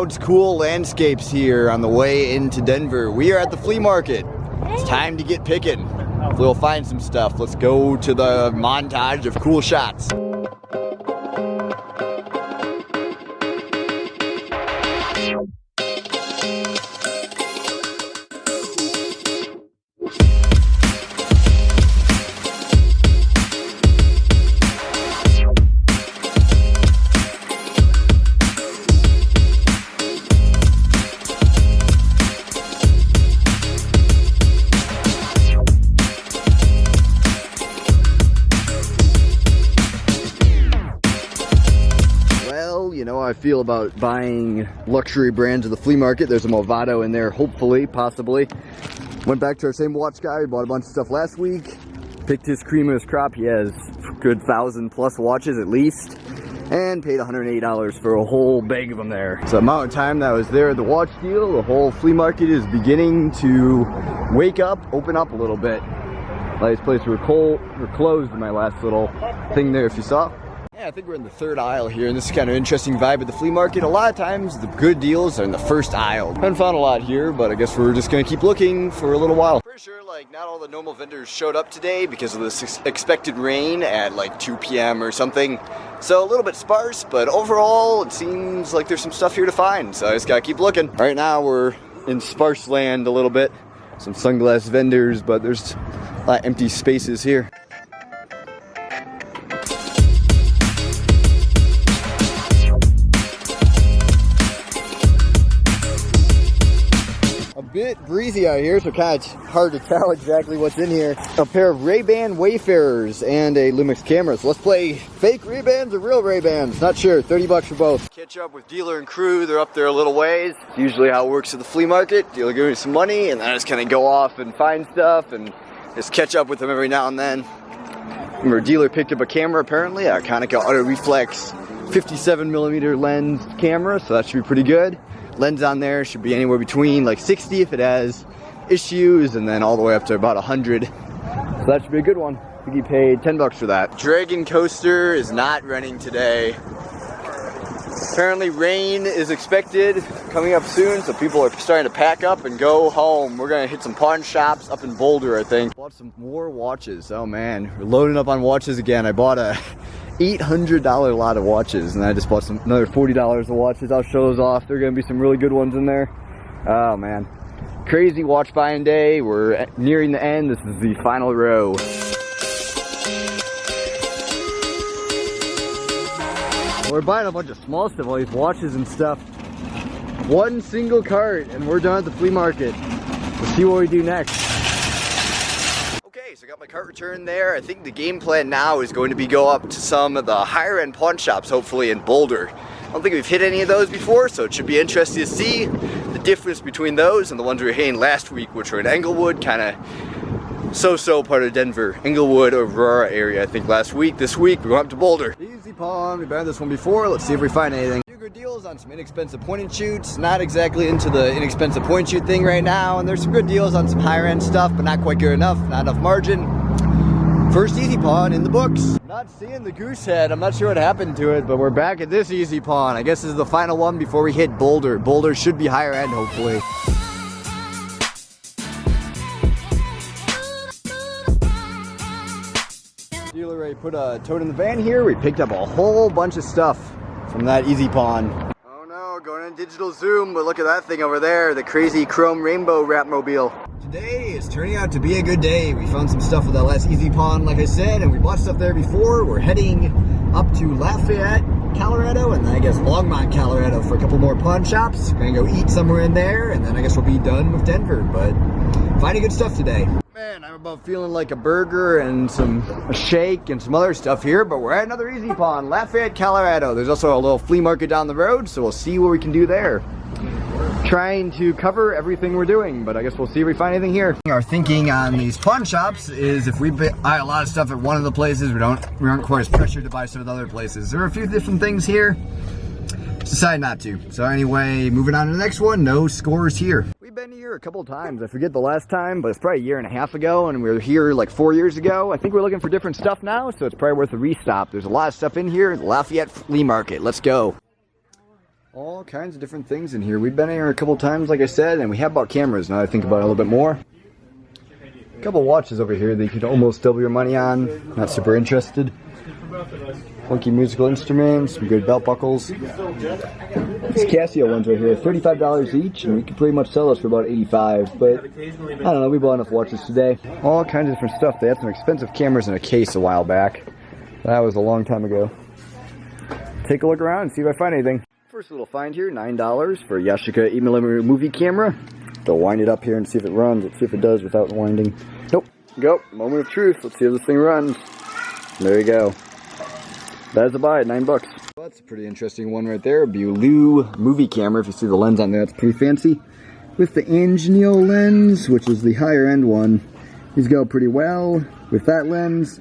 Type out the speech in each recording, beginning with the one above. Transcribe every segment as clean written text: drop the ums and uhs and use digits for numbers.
out cool landscapes here on the way into Denver. We are at the flea market. It's time to get picking. We'll find some stuff. Let's go to the montage of cool shots. You know how I feel about buying luxury brands at the flea market. There's a Movado in there, hopefully, possibly. Went back to our same watch guy, bought a bunch of stuff last week. Picked his cream of his crop. He has good 1,000+ watches at least. And paid $180 for a whole bag of them there. So the amount of time that I was there at the watch deal, the whole flea market is beginning to wake up, open up a little bit. Like this place we're closed in my last little thing there, if you saw. Yeah, I think we're in the third aisle here, and this is kind of an interesting vibe at the flea market. A lot of times, the good deals are in the first aisle. Haven't found a lot here, but I guess we're just gonna keep looking for a little while. For sure, like, not all the normal vendors showed up today because of this expected rain at like 2 p.m. or something. So a little bit sparse, but overall, it seems like there's some stuff here to find. So I just gotta keep looking. Right now, we're in sparse land a little bit. Some sunglass vendors, but there's a lot of empty spaces here. Bit breezy out here, so kind of hard to tell exactly what's in here. A pair of Ray-Ban Wayfarers and a Lumix camera. So let's play fake Ray-Bans or real Ray-Bans. Not sure. 30 bucks for both. Catch up with dealer and crew. They're up there a little ways. It's usually how it works at the flea market. Dealer gives me some money, and then I just kind of go off and find stuff and just catch up with them every now and then. Remember, dealer picked up a camera apparently. A Konica Auto Reflex 57mm lens camera, so that should be pretty good. Lens on there should be anywhere between like 60 if it has issues, and then all the way up to about 100. So that should be a good one. I think he paid 10 bucks for that. Dragon Coaster is not running today. Apparently rain is expected coming up soon, so people are starting to pack up and go home. We're gonna hit some pawn shops up in Boulder, I think. Bought some more watches. Oh man, we're loading up on watches again. I bought a $800 lot of watches, and I just bought another $40 of watches. I'll show those off. There are gonna be some really good ones in there. Oh man, crazy watch buying day. We're nearing the end. This is the final row. We're buying a bunch of small stuff, all these watches and stuff. One single cart, and we're done at the flea market. We'll see what we do next. Okay, so I got my cart returned there. I think the game plan now is going to be go up to some of the higher end pawn shops, hopefully in Boulder. I don't think we've hit any of those before, so it should be interesting to see the difference between those and the ones we were hitting last week, which were in Englewood, kind of so-so part of Denver. Englewood, Aurora area, I think last week. This week, we're going up to Boulder. Easy pawn, we've had this one before. Let's see if we find anything. Good deals on some inexpensive point and shoots. Not exactly into the inexpensive point and shoot thing right now, and there's some good deals on some higher end stuff, but not quite good enough, not enough margin. First easy pawn in the books. Not seeing the goose head. I'm not sure what happened to it, but we're back at this easy pawn. I guess this is the final one before we hit Boulder. Boulder should be higher end, hopefully. Dealer already put a tote in the van here. We picked up a whole bunch of stuff from that easy pawn. Oh no, going on digital zoom, but look at that thing over there, the crazy chrome rainbow wrap mobile. Today is turning out to be a good day. We found some stuff with that last easy pawn, like I said, and we bought stuff there before. We're heading up to Lafayette, Colorado, and then I guess Longmont, Colorado for a couple more pawn shops. We're gonna go eat somewhere in there, and then I guess we'll be done with Denver, but finding good stuff today. Man, I'm about feeling like a burger and a shake and some other stuff here, but we're at another easy pawn, Lafayette, Colorado. There's also a little flea market down the road, so we'll see what we can do there. Trying to cover everything we're doing, but I guess we'll see if we find anything here. Our thinking on these pawn shops is if we buy a lot of stuff at one of the places, we aren't quite as pressured to buy stuff at other places. There are a few different things here. Decided not to. So anyway, moving on to the next one, no scores here. We've been here a couple of times. I forget the last time, but it's probably 1.5 years ago, and we were here like 4 years ago. I think we're looking for different stuff now, so it's probably worth a restop. There's a lot of stuff in here. Lafayette Flea Market. Let's go. All kinds of different things in here. We've been here a couple times, like I said, and we have bought cameras. Now I think about it a little bit more. A couple watches over here that you could almost double your money on. Not super interested. Funky musical instruments, some good belt buckles. These Casio ones right here, $35 each, and we could pretty much sell those for about $85. But I don't know, we bought enough watches today. All kinds of different stuff. They had some expensive cameras in a case a while back. That was a long time ago. Take a look around and see if I find anything. First little find here, $9 for a Yashica 8mm movie camera. They'll wind it up here and see if it runs. Let's see if it does without winding. Nope. Go. Moment of truth. Let's see if this thing runs. There you go. That is a buy at $9. Well, that's a pretty interesting one right there. Beaulieu movie camera. If you see the lens on there, that's pretty fancy. With the Angenial lens, which is the higher end one, these go pretty well. With that lens,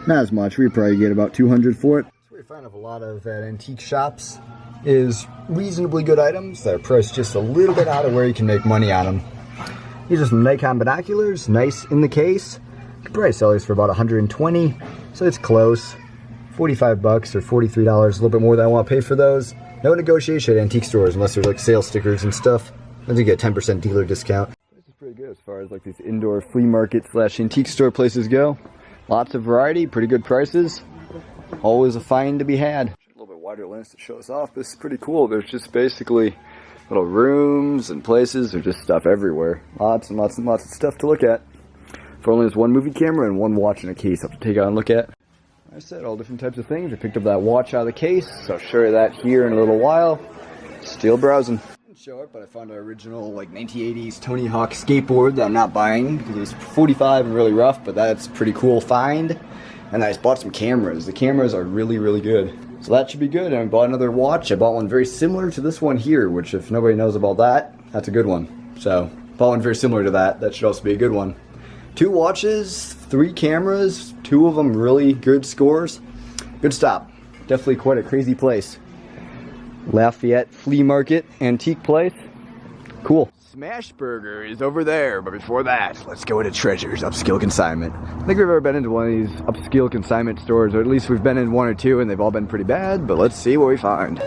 not as much. We probably get about $200 for it. What we find of a lot of at antique shops is reasonably good items that are priced just a little bit out of where you can make money on them. These are some Nikon binoculars, nice in the case. You could probably sell these for about $120, so it's close. $45 or $43, a little bit more than I want to pay for those. No negotiation at antique stores unless there's like sales stickers and stuff. Then you get a 10% dealer discount. This is pretty good as far as like these indoor flea market / antique store places go. Lots of variety, pretty good prices. Always a find to be had. A little bit wider lens to show us off. This is pretty cool. There's just basically little rooms and places. There's just stuff everywhere. Lots and lots and lots of stuff to look at. For only this one movie camera and one watch in a case I have to take out and look at. I said all different types of things. I picked up that watch out of the case, so I'll show you that here in a little while. Still browsing. Didn't show it, but I found an original like 1980s Tony Hawk skateboard that I'm not buying because it was $45 and really rough, but that's a pretty cool find. And I just bought some cameras. The cameras are really, really good. So that should be good. And I bought another watch. I bought one very similar to this one here, which if nobody knows about that, that's a good one. So bought one very similar to that. That should also be a good one. 2 watches, 3 cameras, 2 of them really good scores. Good stop. Definitely quite a crazy place. Lafayette Flea Market Antique Place. Cool. Smash Burger is over there, but before that, let's go into Treasures Upscale Consignment. I think we've ever been into one of these upscale consignment stores, or at least we've been in 1 or 2 and they've all been pretty bad, but let's see what we find.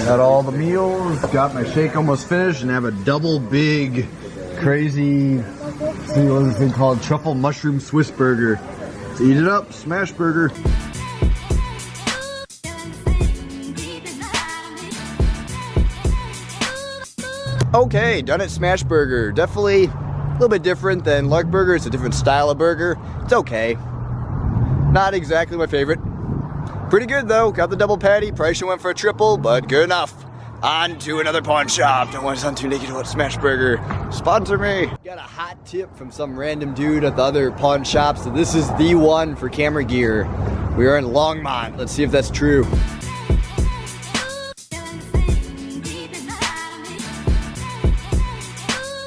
Got all the meals, got my shake almost finished, and have a double big, crazy, what is this thing called? Truffle Mushroom Swiss Burger. So eat it up, smash burger. Okay, done at Smash Burger. Definitely a little bit different than Lark Burger. It's a different style of burger. It's okay. Not exactly my favorite. Pretty good though, got the double patty, probably should went for a triple, but good enough. On to another pawn shop. Don't want to sound too naked about Smash Burger. Sponsor me. Got a hot tip from some random dude at the other pawn shop, so this is the one for camera gear. We are in Longmont, let's see if that's true.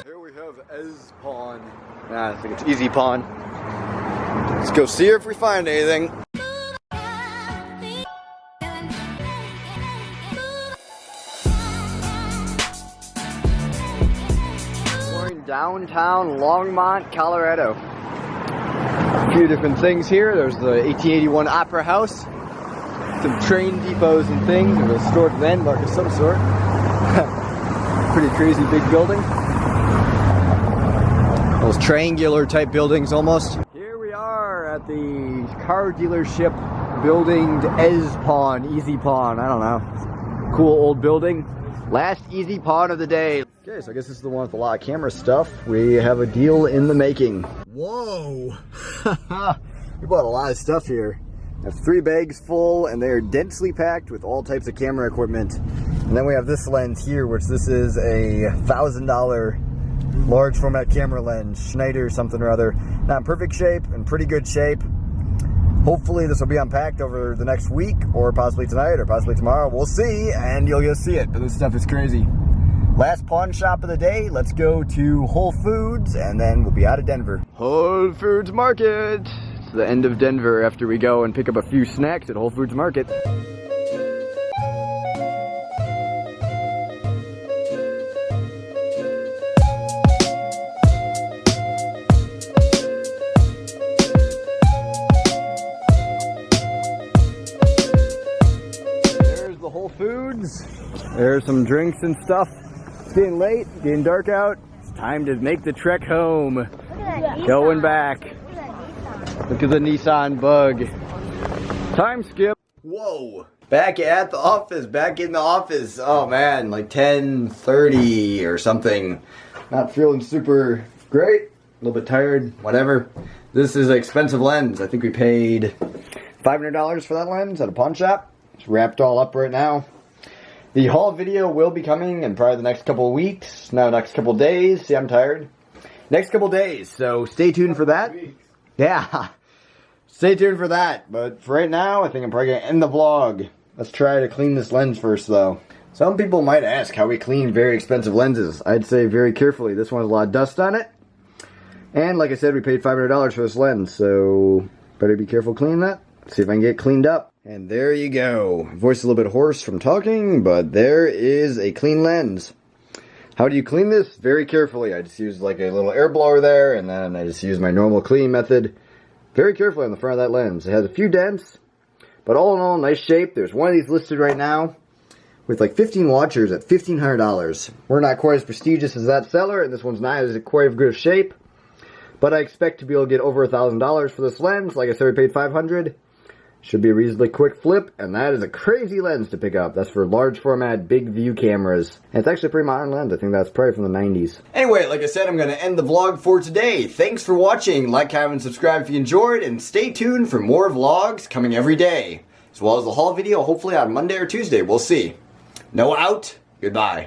Here we have Ez Pawn. Nah, I think it's Easy Pawn. Let's go see if we find anything. Downtown Longmont, Colorado. A few different things here. There's the 1881 Opera House, some train depots and things, and a historic landmark of some sort. Pretty crazy big building. Those triangular type buildings almost. Here we are at the car dealership building Ez Pawn, Easy Pawn, I don't know. Cool old building. Last Easy Pawn of the day. Okay, so I guess this is the one with a lot of camera stuff. We have a deal in the making. Whoa! We bought a lot of stuff here. I have 3 bags full, and they are densely packed with all types of camera equipment. And then we have this lens here, which this is a $1,000 large format camera lens, Schneider something or other. Not in perfect shape, in pretty good shape. Hopefully this will be unpacked over the next week, or possibly tonight, or possibly tomorrow. We'll see, and you'll get to see it, but this stuff is crazy. Last pawn shop of the day, let's go to Whole Foods, and then we'll be out of Denver. Whole Foods Market. It's the end of Denver after we go and pick up a few snacks at Whole Foods Market. There's the Whole Foods. There's some drinks and stuff. It's getting late, getting dark out. It's time to make the trek home. Going back. Look at the Nissan Bug. Time skip. Whoa. Back at the office. Back in the office. Oh man, like 10:30 or something. Not feeling super great. A little bit tired. Whatever. This is an expensive lens. I think we paid $500 for that lens at a pawn shop. It's wrapped all up right now. The haul video will be coming in probably the next couple of weeks. No, next couple of days. See, I'm tired. Next couple days, so stay tuned for that. Yeah, stay tuned for that. But for right now, I think I'm probably going to end the vlog. Let's try to clean this lens first, though. Some people might ask how we clean very expensive lenses. I'd say very carefully. This one has a lot of dust on it. And like I said, we paid $500 for this lens, so better be careful cleaning that. See if I can get it cleaned up. And there you go. Voice a little bit hoarse from talking, but there is a clean lens. How do you clean this? Very carefully. I just use like a little air blower there, and then I just use my normal cleaning method. Very carefully on the front of that lens. It has a few dents, but all in all, nice shape. There's one of these listed right now with like 15 watchers at $1,500. We're not quite as prestigious as that seller, and this one's not as quite of good shape. But I expect to be able to get over $1,000 for this lens. Like I said, we paid $500. Should be a reasonably quick flip, and that is a crazy lens to pick up. That's for large format, big view cameras. And it's actually a pretty modern lens. I think that's probably from the 90s. Anyway, like I said, I'm going to end the vlog for today. Thanks for watching. Like, comment, and subscribe if you enjoyed, and stay tuned for more vlogs coming every day. As well as the haul video, hopefully on Monday or Tuesday. We'll see. No out. Goodbye.